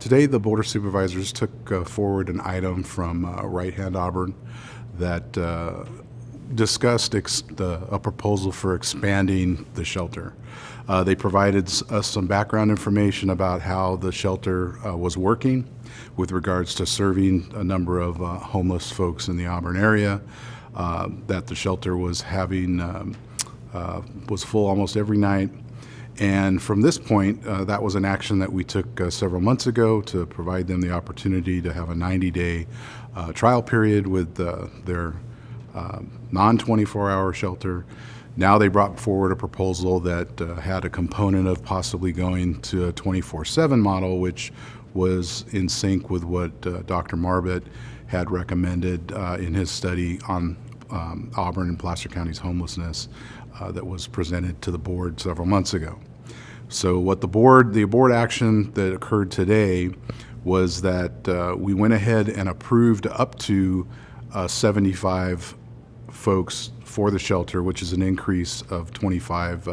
Today, the Board of Supervisors took forward an item from Right-Hand Auburn that discussed a proposal for expanding the shelter. They provided us some background information about how the shelter was working with regards to serving a number of homeless folks in the Auburn area, that the shelter was was full almost every night. And from this point, that was an action that we took several months ago to provide them the opportunity to have a 90-day trial period with their non-24-hour shelter. Now they brought forward a proposal that had a component of possibly going to a 24/7 model, which was in sync with what Dr. Marbett had recommended in his study on Auburn and Placer County's homelessness that was presented to the board several months ago. So what the board action that occurred today was that we went ahead and approved up to 75 folks for the shelter, which is an increase of 25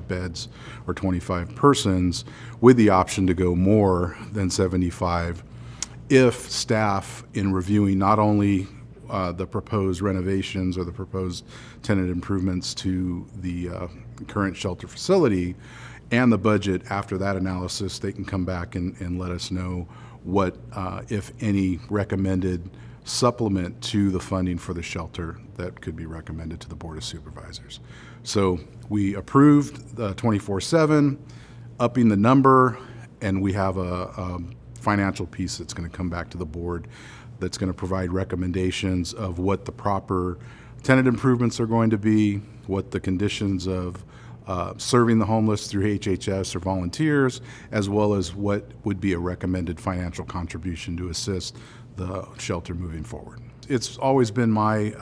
beds or 25 persons, with the option to go more than 75 if staff, in reviewing not only the proposed renovations or the proposed tenant improvements to the current shelter facility and the budget, after that analysis, they can come back and let us know what, if any, recommended supplement to the funding for the shelter that could be recommended to the Board of Supervisors. So we approved the 24/7, upping the number, and we have a financial piece that's going to come back to the board that's going to provide recommendations of what the proper tenant improvements are going to be, what the conditions of serving the homeless through HHS or volunteers, as well as what would be a recommended financial contribution to assist the shelter moving forward. It's always been my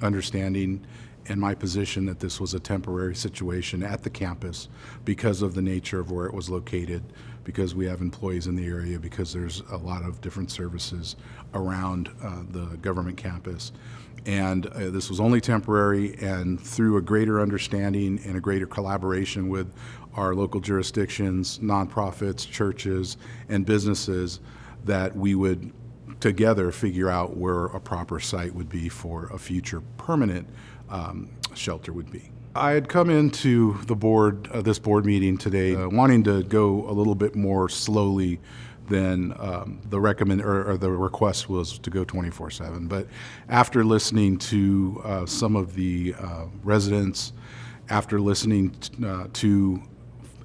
understanding and my position that this was a temporary situation at the campus because of the nature of where it was located, because we have employees in the area, because there's a lot of different services around the government campus. And this was only temporary, and through a greater understanding and a greater collaboration with our local jurisdictions, nonprofits, churches, and businesses, that we would together figure out where a proper site would be for a future permanent shelter would be. I had come into the board, this board meeting today, wanting to go a little bit more slowly than the request was to go 24/7. But after listening to some of the residents, after listening to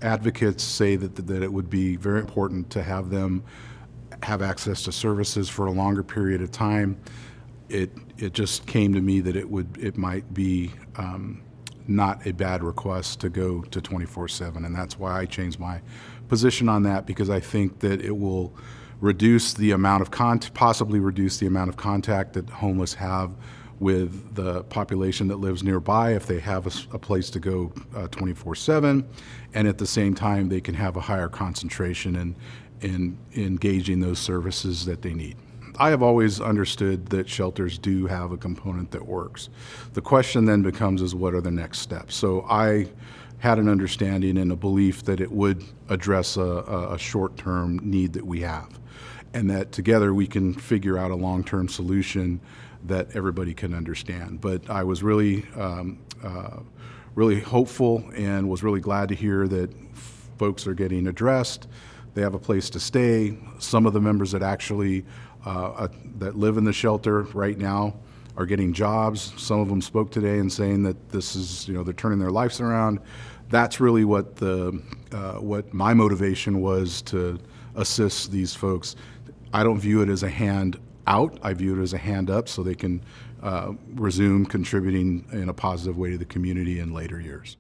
advocates say that it would be very important to have them have access to services for a longer period of time, it just came to me that it might be not a bad request to go to 24/7, and that's why I changed my position on that, because I think that it will reduce the amount of possibly reduce the amount of contact that homeless have with the population that lives nearby if they have a place to go 24/7, and at the same time they can have a higher concentration in engaging those services that they need. I have always understood that shelters do have a component that works. The question then becomes is what are the next steps? So I had an understanding and a belief that it would address a short-term need that we have, and that together we can figure out a long-term solution that everybody can understand. But I was really hopeful and was really glad to hear that folks are getting addressed. They have a place to stay. Some of the members that actually that live in the shelter right now are getting jobs. Some of them spoke today and saying that this is, they're turning their lives around. That's really what what my motivation was to assist these folks. I don't view it as a hand out. I view it as a hand up so they can resume contributing in a positive way to the community in later years.